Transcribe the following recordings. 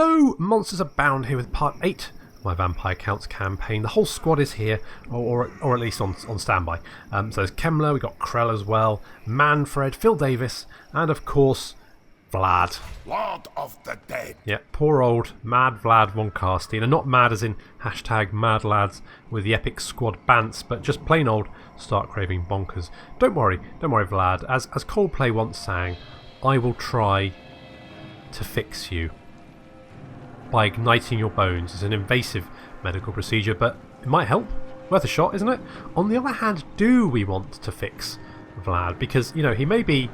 Hello, Monsters Abound here with part 8 of my Vampire Counts campaign. The whole squad is here, or at least on standby. So there's Kemmler, we've got Krell as well, Manfred, Phil Davis, and of course, Vlad. Lord of the Dead. Yeah, poor old Mad Vlad von Karstein. And not mad as in hashtag mad lads with the epic squad bants, but just plain old start craving bonkers. Don't worry Vlad. As Coldplay once sang, I will try to fix you by igniting your bones. It's an invasive medical procedure, but it might help. Worth a shot, isn't it? On the other hand, do we want to fix Vlad? Because, you know, he may be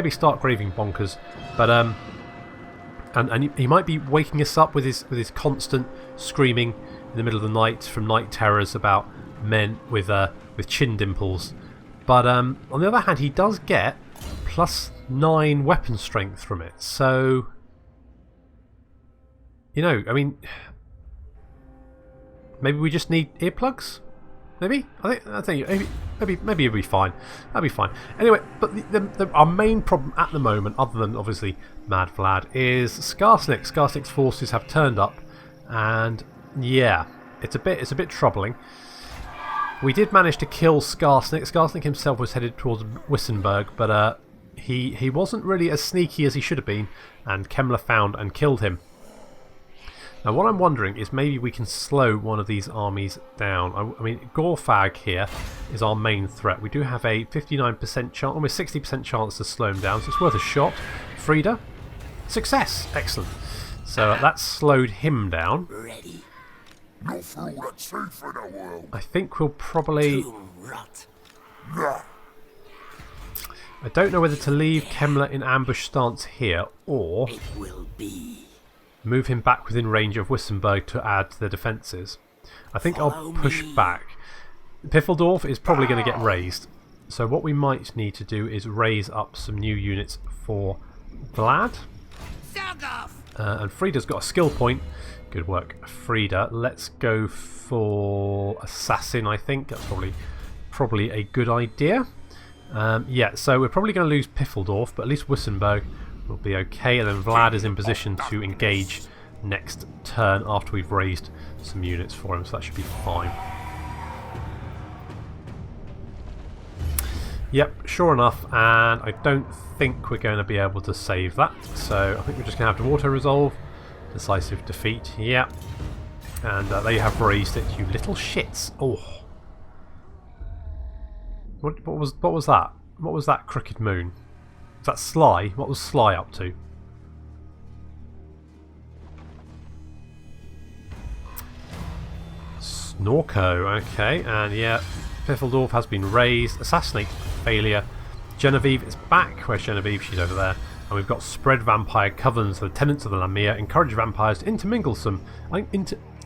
stark raving bonkers, but and he might be waking us up with his constant screaming in the middle of the night from night terrors about men with chin dimples. But on the other hand, he does get +9 weapon strength from it. So, you know, I mean, maybe we just need earplugs. Maybe I think maybe it'll be fine. That'll be fine. Anyway, but our main problem at the moment, other than obviously Mad Vlad, is Skarsnik. Skarsnik's forces have turned up, and yeah, it's a bit troubling. We did manage to kill Skarsnik. Skarsnik himself was headed towards Wissenberg, but he wasn't really as sneaky as he should have been, and Kemmler found and killed him. Now what I'm wondering is maybe we can slow one of these armies down. I mean, Gorfag here is our main threat. We do have a 59% chance, almost 60% chance to slow him down, so it's worth a shot. Frida, success! Excellent. So that slowed him down. Ready. No fool that's safe in the world. I think we'll probably... I don't know whether to leave Kemmler in ambush stance here, or... It will be. Move him back within range of Wissenberg to add to the defences. I think I'll push back. Piffeldorf is probably going to get raised. So what we might need to do is raise up some new units for Vlad. And Frida's got a skill point. Good work, Frida. Let's go for Assassin, I think. That's probably a good idea. Yeah, so we're probably going to lose Piffeldorf, but at least Wissenberg will be okay, and then Vlad is in position to engage next turn after we've raised some units for him, so that should be fine. Yep, sure enough, and I don't think we're going to be able to save that, so I think we're just going to have to auto-resolve. Decisive defeat, yep. And they have raised it, you little shits. Oh. What was that? What was that crooked moon? Is that Sly? What was Sly up to? Snorko, okay, and yeah, Piffeldorf has been raised. Assassinate, failure. Genevieve is back. Where's Genevieve? She's over there. And we've got spread vampire covenants. The tenants of the Lamia encourage vampires to intermingle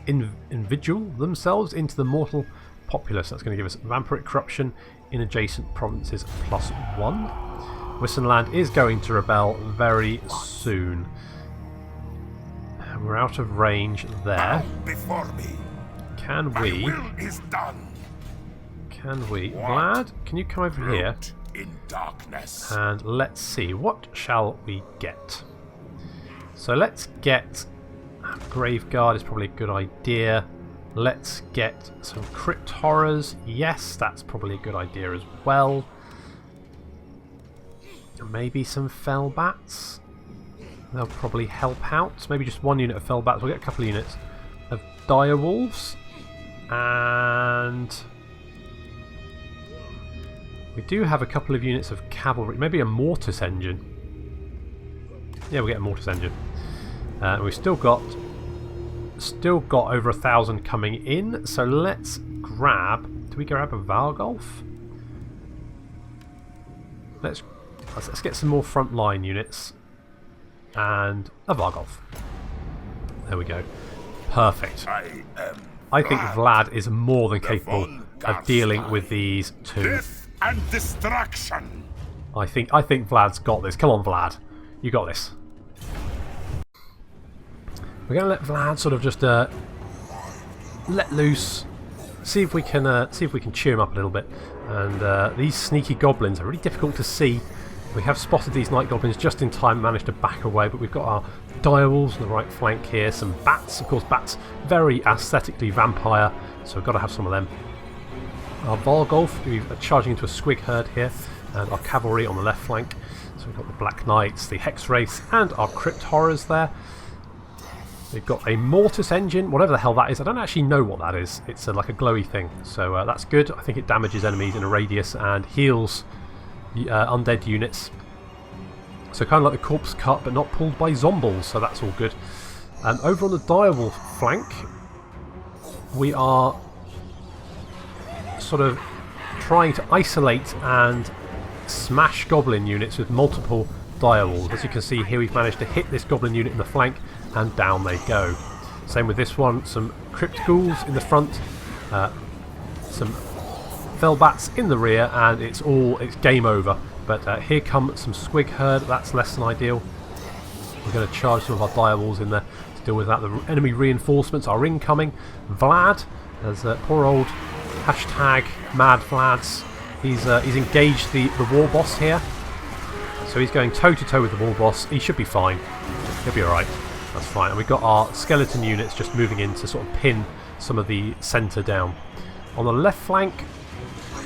individual themselves into the mortal populace. That's going to give us vampiric corruption in adjacent provinces +1. Wissenland is going to rebel very soon. We're out of range there. Before me. Can we? Vlad, can you come over here? In darkness. And let's see, what shall we get? So let's get Graveguard is probably a good idea. Let's get some Crypt Horrors. Yes, that's probably a good idea as well. Maybe some Fell Bats. They'll probably help out. Maybe just one unit of Fell Bats. We'll get a couple of units of Dire Wolves. And we do have a couple of units of Cavalry. Maybe a Mortis Engine. Yeah, we'll get a Mortis Engine. We've still got over 1,000 coming in. So let's grab... Do we grab a Vargolf? Let's get some more frontline units and a Vargolf. There we go. Perfect. I think Vlad is more than capable of dealing with these two. Death and destruction. I think Vlad's got this. Come on, Vlad, you got this. We're going to let Vlad sort of just let loose. See if we can cheer him up a little bit. And these sneaky goblins are really difficult to see We have spotted these night goblins just in time, managed to back away, but we've got our direwolves on the right flank here, some bats, of course bats very aesthetically vampire, so we've got to have some of them. Our Vargolf, who are charging into a squig herd here, and our cavalry on the left flank. So we've got the Black Knights, the Hex Wraiths, and our Crypt Horrors there. We've got a Mortis engine, whatever the hell that is. I don't actually know what that is. It's like a glowy thing, so that's good. I think it damages enemies in a radius and heals undead units. So kind of like the Corpse Cut, but not pulled by zombies, so that's all good. Over on the direwolf flank, we are sort of trying to isolate and smash goblin units with multiple direwolves. As you can see here, we've managed to hit this goblin unit in the flank and down they go. Same with this one, some crypt ghouls in the front, some fellbats in the rear, and it's game over. But here come some squig herd, that's less than ideal. We're going to charge some of our direwolves in there to deal with that. The enemy reinforcements are incoming. Vlad, as poor old hashtag Mad Vlads, he's engaged the war boss here. So he's going toe to toe with the war boss. He should be fine. He'll be alright. That's fine. And we've got our skeleton units just moving in to sort of pin some of the centre down. On the left flank,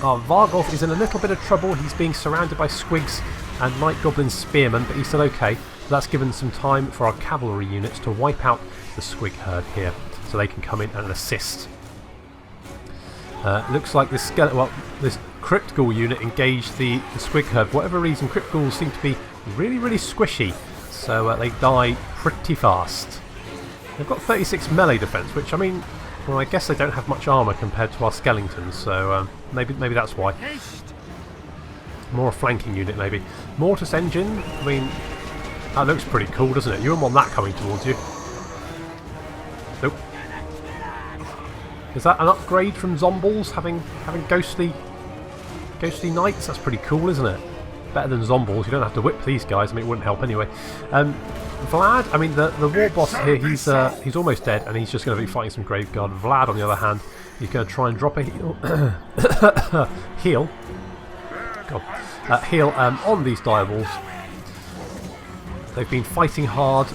our Vargolf is in a little bit of trouble. He's being surrounded by squigs and night goblin spearmen, but he's still okay. So that's given some time for our cavalry units to wipe out the squig herd here, so they can come in and assist. Looks like this crypt ghoul unit engaged the squig herd. For whatever reason, crypt ghouls seem to be really, really squishy, so they die pretty fast. They've got 36 melee defense, which, I mean, well, I guess they don't have much armour compared to our skeletons, so maybe that's why. More a flanking unit, maybe. Mortis engine, I mean, that looks pretty cool, doesn't it? You wouldn't want that coming towards you. Nope. Is that an upgrade from zombies, having ghostly knights? That's pretty cool, isn't it? Better than zombies. You don't have to whip these guys. I mean, it wouldn't help anyway. Vlad, I mean, the war boss here, he's almost dead, and he's just going to be fighting some Graveguard. Vlad, on the other hand, he's going to try and drop a heal. Heal on these direwolves. They've been fighting hard.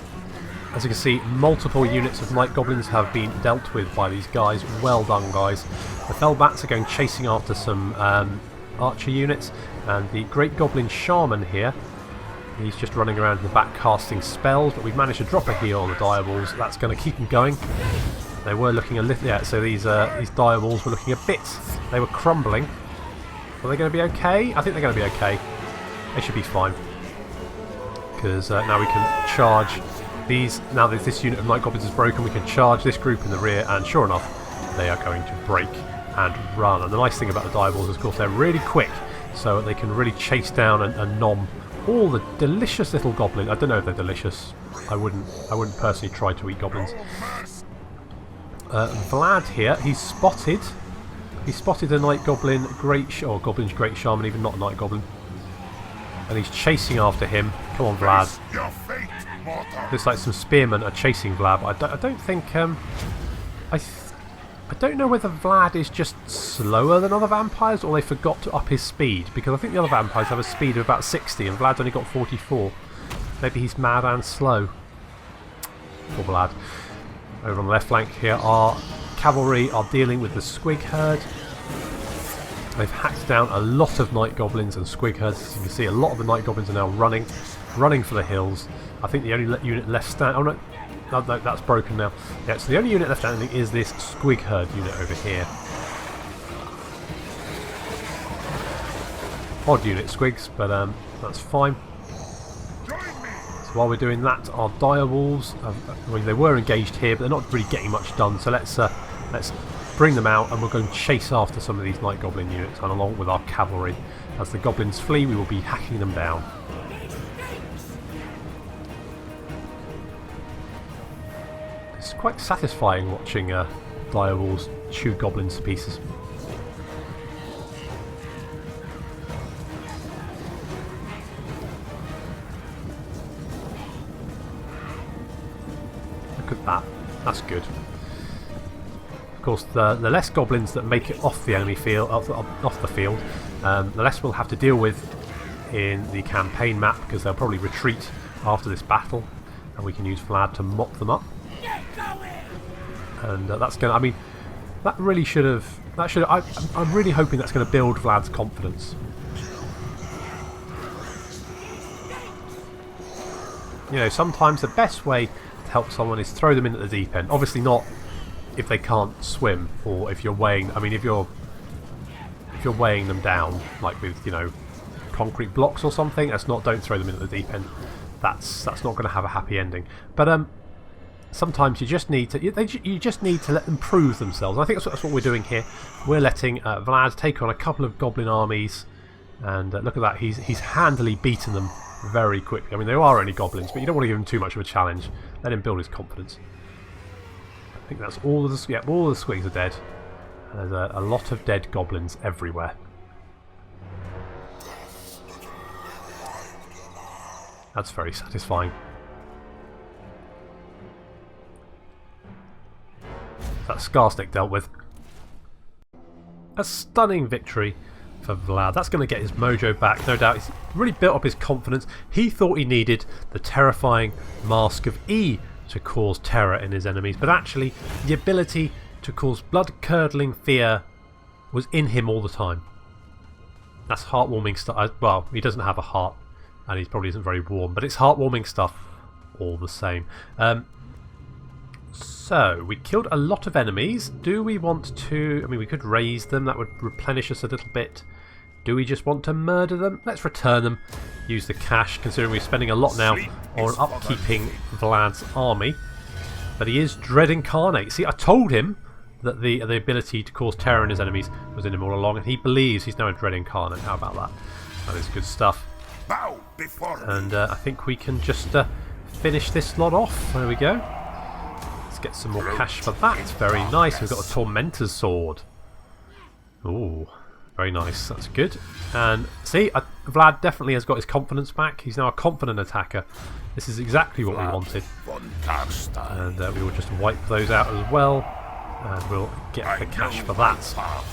As you can see, multiple units of night goblins have been dealt with by these guys. Well done, guys. The fellbats are going chasing after some archer units, and the great goblin shaman here, he's just running around in the back casting spells, but we've managed to drop a heal on the direwolves. That's going to keep them going. They were looking a little, yeah, so these direwolves were looking a bit, they were crumbling. Are they going to be okay? I think they're going to be okay. They should be fine, because now we can charge these. Now that this unit of night goblins is broken, we can charge this group in the rear, and sure enough, they are going to break and run. And the nice thing about the direwolves is, of course, they're really quick, so they can really chase down and nom all the delicious little goblins. I don't know if they're delicious. I wouldn't personally try to eat goblins. Vlad here, he spotted a night goblin goblin's great shaman, even not a night goblin, and he's chasing after him. Come on, Vlad. Looks like some spearmen are chasing Vlad. But I don't think I don't know whether Vlad is just slower than other vampires, or they forgot to up his speed, because I think the other vampires have a speed of about 60 and Vlad's only got 44. Maybe he's mad and slow. Poor Vlad. Over on the left flank here, our cavalry are dealing with the squig herd. They've hacked down a lot of night goblins and squig herds. As you can see, a lot of the night goblins are now running for the hills. I think the only unit left standing... Oh no, that's broken now. Yeah, so the only unit left standing is this squig herd unit over here. Odd unit, squigs, but that's fine. So while we're doing that, our direwolves, I mean, they were engaged here, but they're not really getting much done. So let's bring them out, and we're going to chase after some of these night goblin units, and along with our cavalry. As the goblins flee, we will be hacking them down. It's quite satisfying watching direwolves chew goblins to pieces. Look at that. That's good. Of course, the less goblins that make it off the enemy field, off the field, the less we'll have to deal with in the campaign map because they'll probably retreat after this battle, and we can use Vlad to mop them up. And that's going to, I mean, that really should have, I'm really hoping that's going to build Vlad's confidence. You know, sometimes the best way to help someone is throw them in at the deep end. Obviously not if they can't swim, or if you're weighing, I mean, if you're weighing them down, like with, you know, concrete blocks or something, don't throw them in at the deep end. That's not going to have a happy ending. But sometimes you just need to let them prove themselves. I think that's what we're doing here. We're letting Vlad take on a couple of goblin armies, and look at that. He's handily beaten them very quickly. I mean, there are only goblins, but you don't want to give him too much of a challenge. Let him build his confidence. I think that's all of the all the squigs are dead. And there's a lot of dead goblins everywhere. That's very satisfying. That Scarstick dealt with. A stunning victory for Vlad. That's going to get his mojo back, no doubt. He's really built up his confidence. He thought he needed the terrifying Mask of E to cause terror in his enemies, but actually the ability to cause blood-curdling fear was in him all the time. That's heartwarming stuff. Well, he doesn't have a heart, and he probably isn't very warm, but it's heartwarming stuff all the same. So, we killed a lot of enemies. Do we want to... I mean, we could raise them. That would replenish us a little bit. Do we just want to murder them? Let's return them. Use the cash, considering we're spending a lot now on upkeeping Vlad's army. But he is Dread Incarnate. See, I told him that the ability to cause terror in his enemies was in him all along, and he believes he's now a Dread Incarnate. How about that? That is good stuff. And I think we can just finish this lot off. There we go. Let's get some more cash for that. Very nice. We've got a Tormentor's Sword. Ooh, very nice. That's good. And see, Vlad definitely has got his confidence back. He's now a confident attacker. This is exactly what we wanted. And we will just wipe those out as well. And we'll get the cash for that.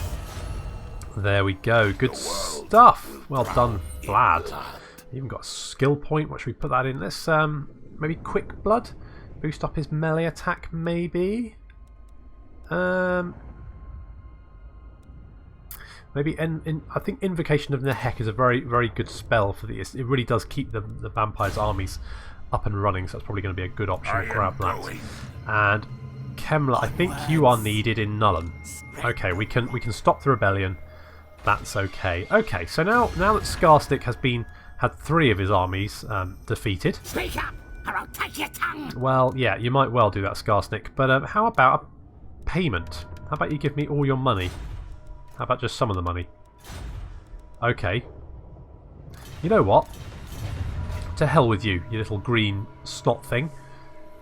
There we go. Good stuff. Well done, Vlad. Even got a skill point. What should we put that in? Let's maybe Quick Blood. Boost up his melee attack, maybe. Maybe I think Invocation of Nehek is a very, very good spell for this. It really does keep the vampire's armies up and running, so that's probably going to be a good option. We'll grab that. And Kemla, I think you are needed in Nullen. Okay, we can stop the rebellion. That's okay. Okay, so now that Scarstick has had 3 of his armies defeated. Speak up, or I'll take your tongue. Well, yeah, you might well do that, Scarstick. But how about a payment? How about you give me all your money? How about just some of the money? Okay. You know what? To hell with you, you little green snot thing.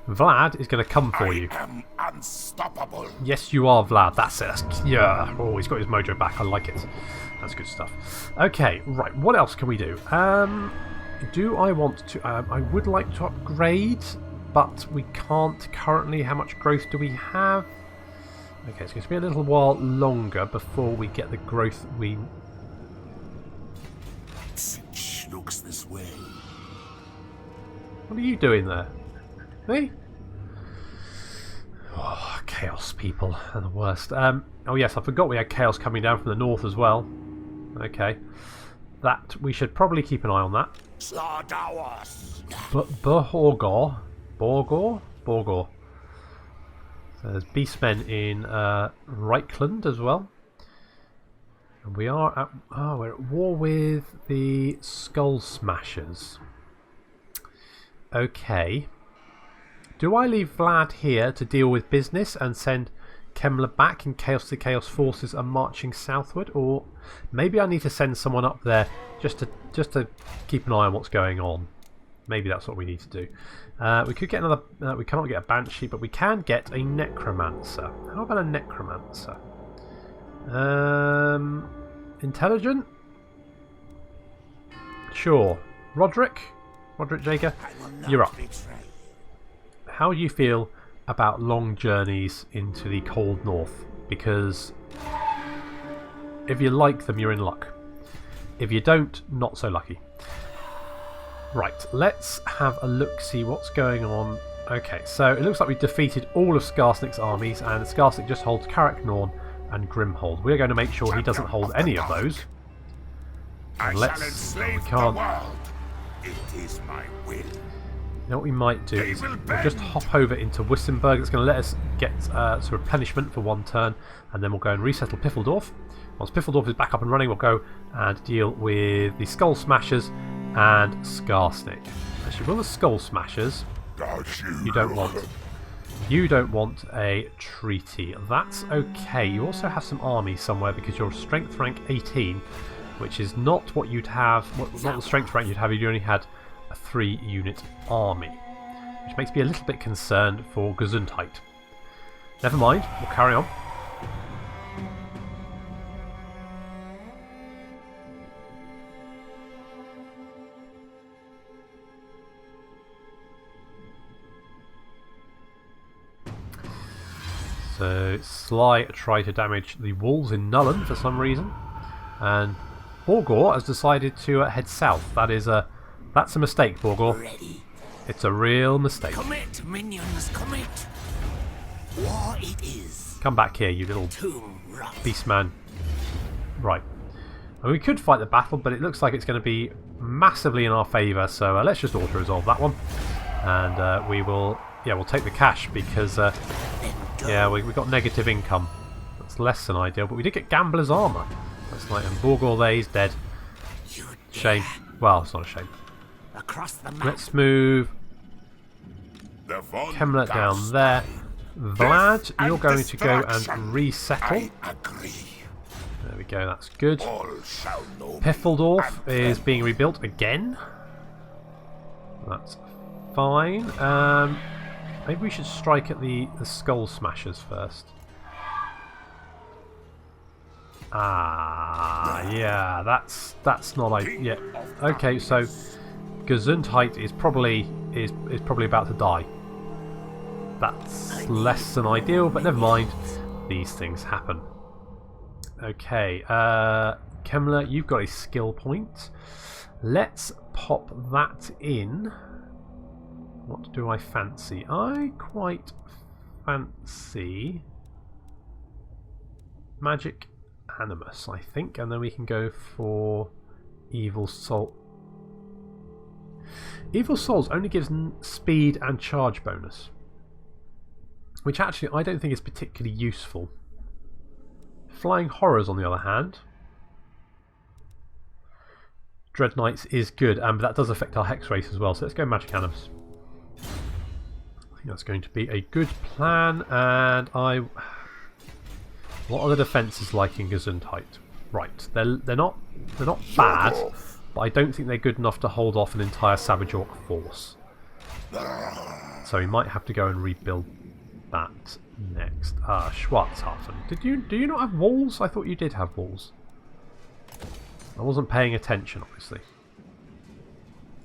Vlad is going to come for you. I am unstoppable. Yes, you are, Vlad. That's it. Yeah. Oh, he's got his mojo back. I like it. That's good stuff. Okay, right. What else can we do? Do I want to... I would like to upgrade, but we can't currently. How much growth do we have? Okay, it's going to be a little while longer before we get the growth we... It looks this way. What are you doing there? Me? Oh, chaos people are the worst. Oh yes, I forgot we had chaos coming down from the north as well. Okay. That, we should probably keep an eye on that. Borgor? Borgor. So there's beastmen in Reichland as well. And we are at... Oh, we're at war with the Skull Smashers. Okay. Do I leave Vlad here to deal with business and send Kemla back in case the Chaos forces are marching southward? Or maybe I need to send someone up there just to keep an eye on what's going on. Maybe that's what we need to do. We could get another... we cannot get a Banshee, but we can get a Necromancer. How about a Necromancer? Intelligent? Sure. Roderick Jager, you're up. How do you feel about long journeys into the cold north? Because if you like them, you're in luck. If you don't, not so lucky. Right, let's have a look, see what's going on. Okay, so it looks like we've defeated all of Skarsnik's armies, and Skarsnik just holds Karak Norn and Grimhold. We're going to make sure he doesn't hold any of those. And we can't. It is my will. You know what we might do is we'll just hop over into Wissenberg. It's going to let us get sort of replenishment for one turn, and then we'll go and resettle Piffeldorf. Once Piffeldorf is back up and running, we'll go and deal with the Skull Smashers and Skarsnik. Actually, will the Skull Smashers? You don't want. You don't want a treaty. That's okay. You also have some armies somewhere because you're strength rank 18, which is not what you'd have. Not the strength rank you'd have if you only had a 3-unit army, which makes me a little bit concerned for Gesundheit. Never mind. We'll carry on. So Sly try to damage the walls in Nullen for some reason, and Borgor has decided to head south. That's a mistake, Borgor. Ready. It's a real mistake. Commit, minions, commit. War it is. Come back here, you little Tomb rough. beast man. Right. And we could fight the battle, but it looks like it's going to be massively in our favour. So let's just auto-resolve that one, and we will. Yeah, we'll take the cash because. Yeah, we got negative income. That's less than ideal, but we did get Gambler's Armour. That's like, and Borgor there, he's dead. Shame. Well, it's not a shame. Across the map. Let's move Kemmler down there. Vlad, you're going to go and resettle. There we go, that's good. Piffeldorf is being rebuilt again. That's fine. Maybe we should strike at the Skull Smashers first. Ah, yeah, that's not yeah. Okay, so Gesundheit is probably about to die. That's less than ideal, but never mind. These things happen. Okay, Kemmler, you've got a skill point. Let's pop that in. What do I fancy? I quite fancy Magic Animus, I think, and then we can go for Evil Soul. Evil Souls only gives speed and charge bonus, which actually I don't think is particularly useful. Flying Horrors, on the other hand, Dread Knights is good, but that does affect our Hex race as well, so let's go Magic Animus. I think that's going to be a good plan, and what are the defences like in Gesundheit? Right, they're not bad, but I don't think they're good enough to hold off an entire Savage Orc force. So we might have to go and rebuild that next. Schwarzhafen. Do you not have walls? I thought you did have walls. I wasn't paying attention, obviously,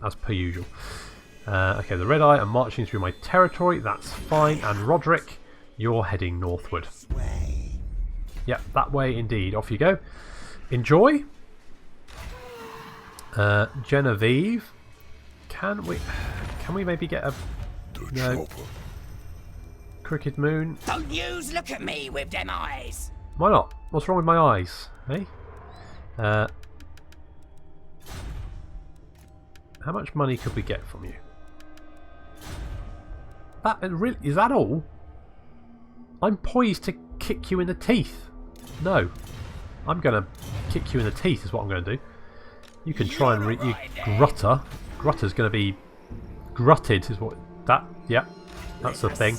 as per usual. Okay, the Red Eye are marching through my territory. That's fine. And Roderick, you're heading northward. Yep, that way indeed. Off you go. Enjoy. Genevieve, can we maybe get a Crooked Moon? Don't yous look at me with them eyes. Why not? What's wrong with my eyes? Hey. How much money could we get from you? Is that all? I'm poised to kick you in the teeth. No. I'm going to kick you in the teeth is what I'm going to do. You can try and you Grutter. Grutter's going to be grutted is what that, yeah. That's the thing.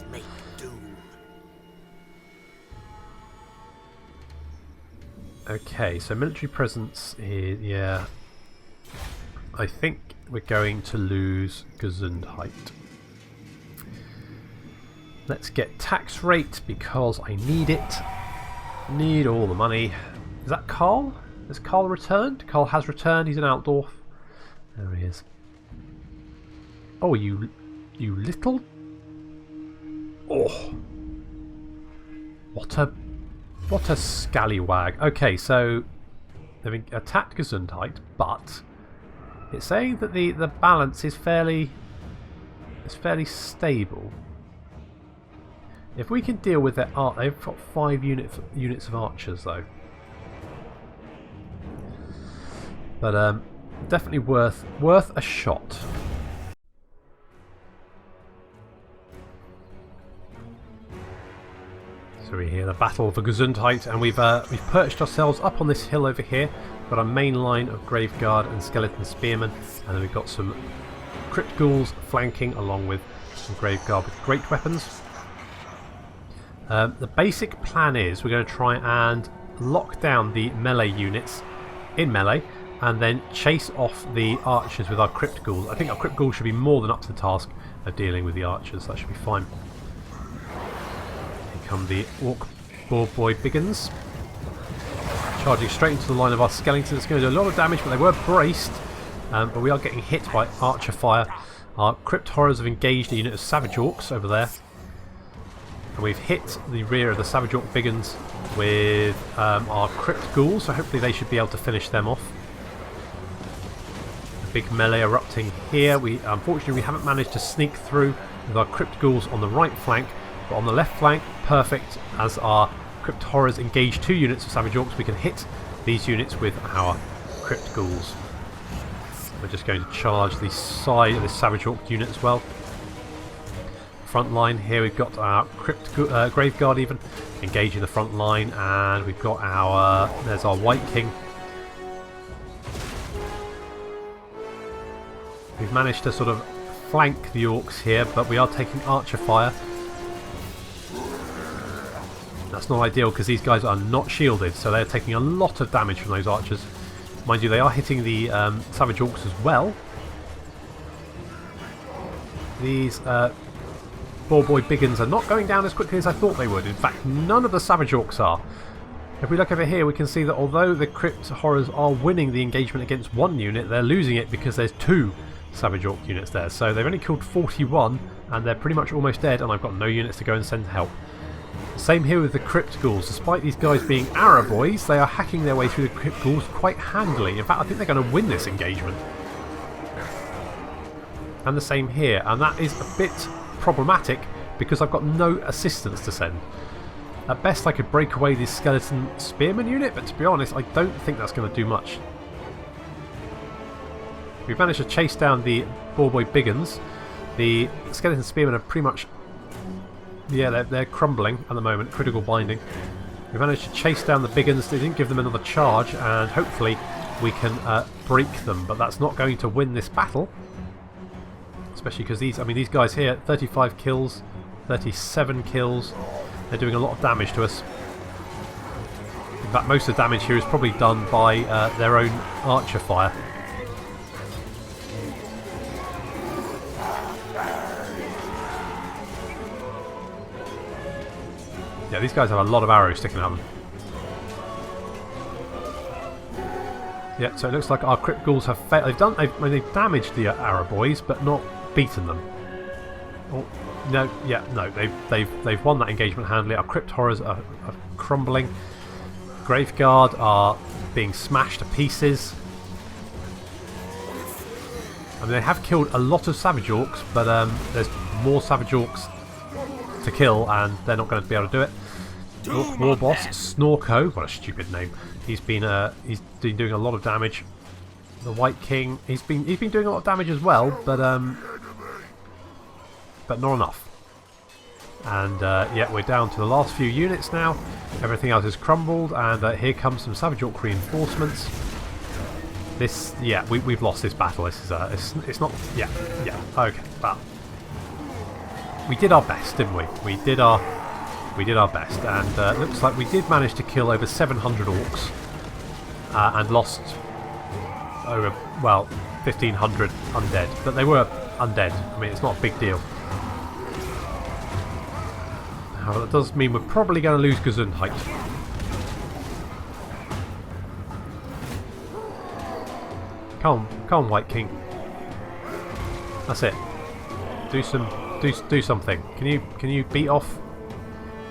Okay, so military presence is, yeah. I think we're going to lose Gesundheit. Let's get tax rate because I need it. Need all the money. Is that Carl? Has Carl returned? Carl has returned. He's in Altdorf. There he is. Oh, you little. Oh, what a scallywag. Okay, so they've attacked Gesundheit, but It's saying that the balance is fairly stable. If we can deal with their art, they've got 5 units of archers though. But definitely worth a shot. So we hear the battle for Gesundheit, and we've perched ourselves up on this hill over here. Got a main line of Graveguard and Skeleton Spearmen, and then we've got some Crypt Ghouls flanking along with some Graveguard with great weapons. The basic plan is we're going to try and lock down the melee units in melee and then chase off the archers with our Crypt Ghouls. I think our Crypt Ghouls should be more than up to the task of dealing with the archers. That should be fine. Here come the Orc Boy Biggins. Charging straight into the line of our skeletons. It's going to do a lot of damage, but they were braced. But we are getting hit by archer fire. Our Crypt Horrors have engaged a unit of Savage Orcs over there. And we've hit the rear of the Savage Orc Biggins with our Crypt Ghouls, so hopefully they should be able to finish them off. A big melee erupting here. Unfortunately we haven't managed to sneak through with our Crypt Ghouls on the right flank, but on the left flank, perfect, as our Crypt Horrors engage 2 units of Savage Orcs, we can hit these units with our Crypt Ghouls. We're just going to charge the side of this Savage Orc unit as well. Front line here, we've got our Graveguard even engaging the front line, and we've got there's our White King. We've managed to sort of flank the Orcs here, but we are taking archer fire. That's not ideal because these guys are not shielded, so they're taking a lot of damage from those archers. Mind you, they are hitting the Savage Orcs as well. These Boy Biggins are not going down as quickly as I thought they would. In fact, none of the Savage Orcs are. If we look over here, we can see that although the Crypt Horrors are winning the engagement against 1 unit, they're losing it because there's 2 Savage Orc units there. So they've only killed 41, and they're pretty much almost dead, and I've got no units to go and send help. Same here with the Crypt Ghouls. Despite these guys being arrow boys, they are hacking their way through the Crypt Ghouls quite handily. In fact, I think they're going to win this engagement. And the same here, and that is a bit problematic because I've got no assistance to send. At best I could break away this Skeleton Spearman unit, but to be honest I don't think that's going to do much. We've managed to chase down the Boy Biggins. The Skeleton Spearmen are pretty much, yeah, they're crumbling at the moment, critical binding. We managed to chase down the Biggins. They didn't give them another charge, and hopefully we can break them, but that's not going to win this battle. Especially because these guys here, 35 kills, 37 kills, they're doing a lot of damage to us. In fact, most of the damage here is probably done by their own archer fire. Yeah, these guys have a lot of arrows sticking out of them. Yeah, so it looks like our Crypt Ghouls have failed. They've damaged the arrow boys, but not beaten them. Oh, no, yeah, no, they've won that engagement handily. Our Crypt Horrors are crumbling. Graveguard are being smashed to pieces. I mean, they have killed a lot of Savage Orcs, but there's more Savage Orcs to kill, and they're not going to be able to do it. War Boss Snorko, what a stupid name. He's been doing a lot of damage. The White King, he's been doing a lot of damage as well, but not enough. And yeah, we're down to the last few units now. Everything else is crumbled, and here comes some Savage Orc reinforcements. This, yeah, we've lost this battle. This is it's not, yeah, okay, but we did our best, didn't we? We did our best, and looks like we did manage to kill over 700 orcs and lost over, well, 1,500 undead, but they were undead. I mean, it's not a big deal. However, that does mean we're probably going to lose Gesundheit. Come on, White King. That's it. Do something. Can you beat off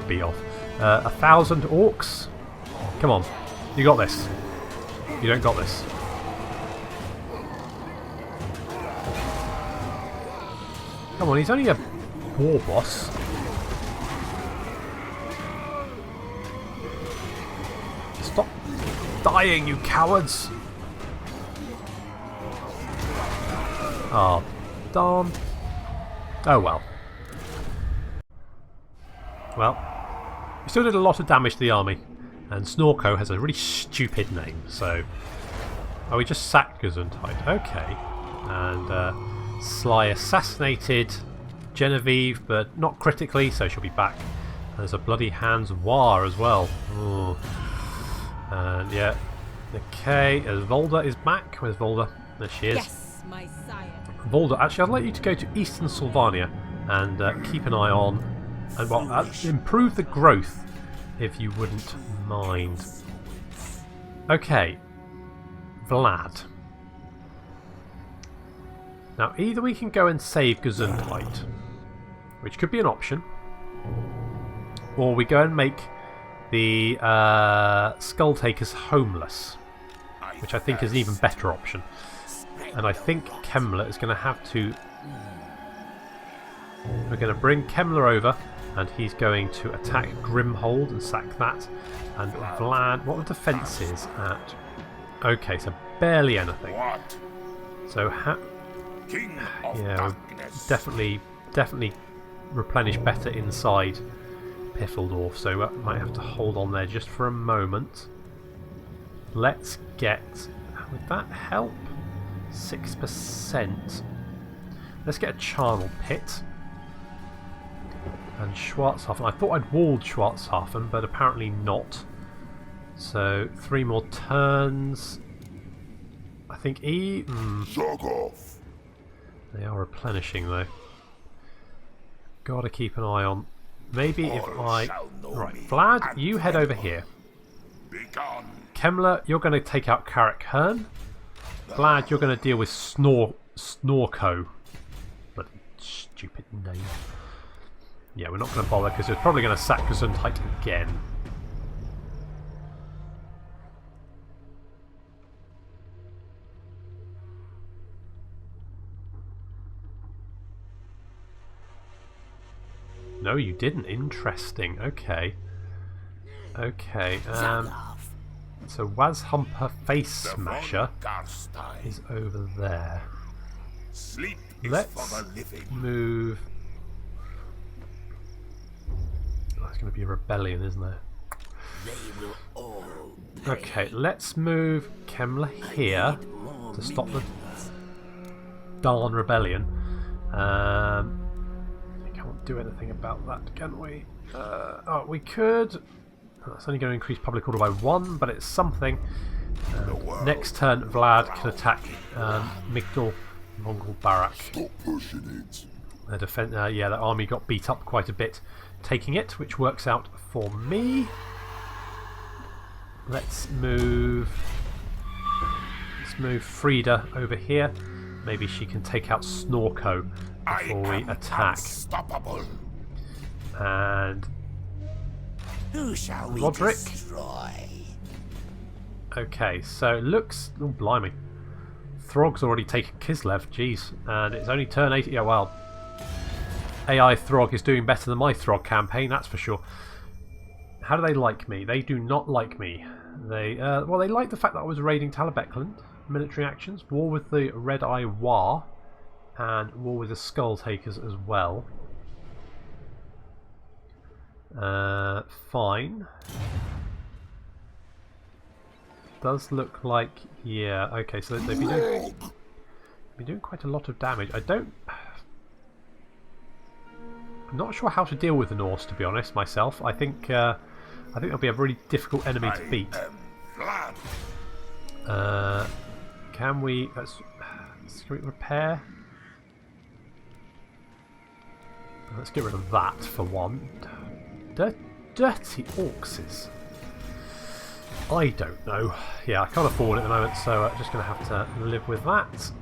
1,000 orcs? Come on, you got this. You don't got this. Come on, he's only a war boss. Stop dying, you cowards! Oh, darn. Oh well. Well, we still did a lot of damage to the army, and Snorko has a really stupid name, so... Oh, we just sacked Gesundheit. Okay. And Sly assassinated Genevieve, but not critically, so she'll be back. There's a bloody Hans War as well. Ooh. And yeah. Okay, Volda is back. Where's Volda? There she is. Yes, my sire. Volda, actually I'd like you to go to Eastern Sylvania and keep an eye on and well, improve the growth if you wouldn't mind. Okay, Vlad. Now either we can go and save Gesundheit, which could be an option, or we go and make the Skull Takers homeless, which I think is an even better option. And I think Kemmler is going to have to... We're going to bring Kemmler over, and he's going to attack Grimhold and sack that. And Vlad, what the defense is at... Okay, so barely anything. So, yeah, definitely replenish better inside Piffeldorf, so I might have to hold on there just for a moment. Let's get... Would that help? 6%. Let's get a charnel pit. And Schwarzhafen. I thought I'd walled Schwarzhafen, but apparently not. So 3 more turns. I think they are replenishing though. Gotta keep an eye on. Maybe if I... Right, Vlad, you head over here. Kemmler, you're going to take out Carrick Hearn. Vlad, you're going to deal with Snorko. Bloody stupid name. Yeah, we're not going to bother because we're probably going to sack Gesundheit again. No, you didn't. Interesting. Okay. Okay. So Wazhumper Face Smasher is over there. Let's move... Oh, it's going to be a rebellion, isn't there? Okay, let's move Kemmler here to stop the darn rebellion. Can't do anything about that, can we? Oh, we could. That's only going to increase public order by 1, but it's something. Next turn, Vlad can attack Migdal Mongol Barak. Stop pushing it. Yeah, that army got beat up quite a bit, taking it, which works out for me. Let's move Frida over here. Maybe she can take out Snorko before we attack. Unstoppable. And Who shall we Roderick. destroy? Okay, so it looks... Oh, blimey. Throg's already taken Kislev, jeez. And it's only turn 80. Yeah, well. AI Throg is doing better than my Throg campaign, that's for sure. How do they like me? They do not like me. They well, they like the fact that I was raiding Talabecland. Military actions. War with the Red Eye War. And war with the Skull Takers as well. Fine. Does look like, yeah, okay, so they've been doing quite a lot of damage. I'm not sure how to deal with the Norse, to be honest, myself. I think they'll be a really difficult enemy to beat. Can we repair? Let's get rid of that for one. Dirty orcs. I don't know. Yeah, I can't afford it at the moment, so I'm just going to have to live with that.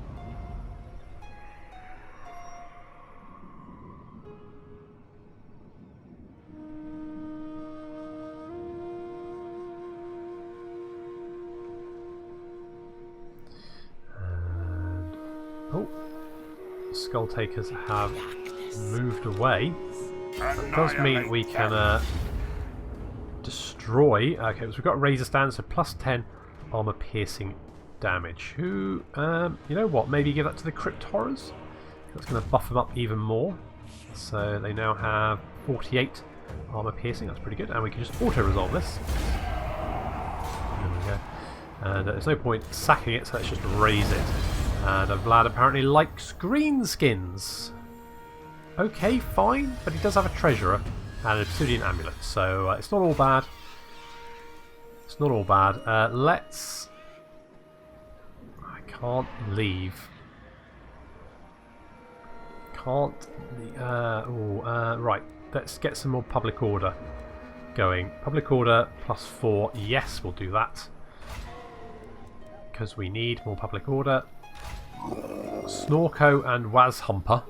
And, oh, Skull Takers have moved away. That does mean we can destroy. Okay, so we've got Razor Stand, so plus 10 armor piercing damage. Who, you know what? Maybe give that to the Crypt Horrors. That's going to buff them up even more. So they now have 48 armor piercing. That's pretty good, and we can just auto resolve this. There we go. And there's no point sacking it, so let's just raise it. And Vlad apparently likes greenskins. Okay, fine, but he does have a treasurer and an obsidian amulet, so it's not all bad. It's not all bad. Let's... I can't leave. Right, let's get some more public order going. Public order plus 4, yes, we'll do that. Because we need more public order. Snorko and Wazhumper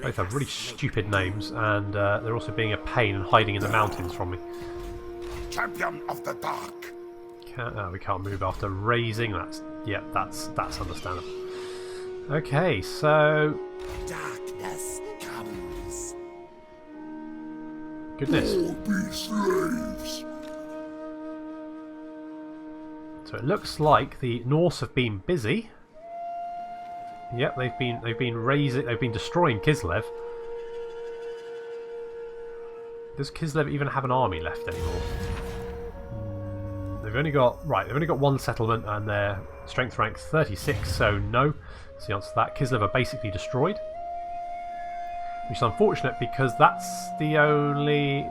both have really stupid names, and they're also being a pain and hiding in the mountains from me. Champion of the dark. We can't move after raising. That's understandable. Okay, so Darkness comes. goodness. All be slaves. So it looks like the Norse have been busy. Yep, they've been destroying Kislev. Does Kislev even have an army left anymore? They've only got one settlement, and their strength rank 36, so no. That's the answer to that. Kislev are basically destroyed, which is unfortunate because that's the only.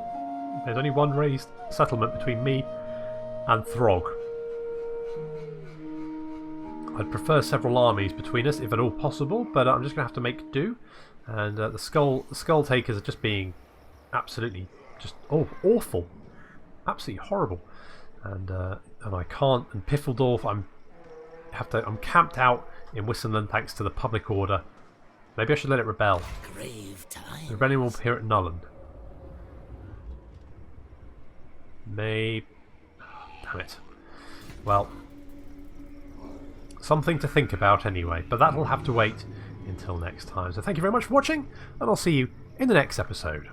There's only one raised settlement between me and Throg. I'd prefer several armies between us, if at all possible, but I'm just going to have to make do. And the skull takers are just being absolutely awful, absolutely horrible. And I can't. And Piffeldorf, I'm camped out in Wissenland thanks to the public order. Maybe I should let it rebel. Grave time. The rebellion will appear at Nullen. Maybe. Damn it. Well. Something to think about anyway, but that'll have to wait until next time. So thank you very much for watching, and I'll see you in the next episode.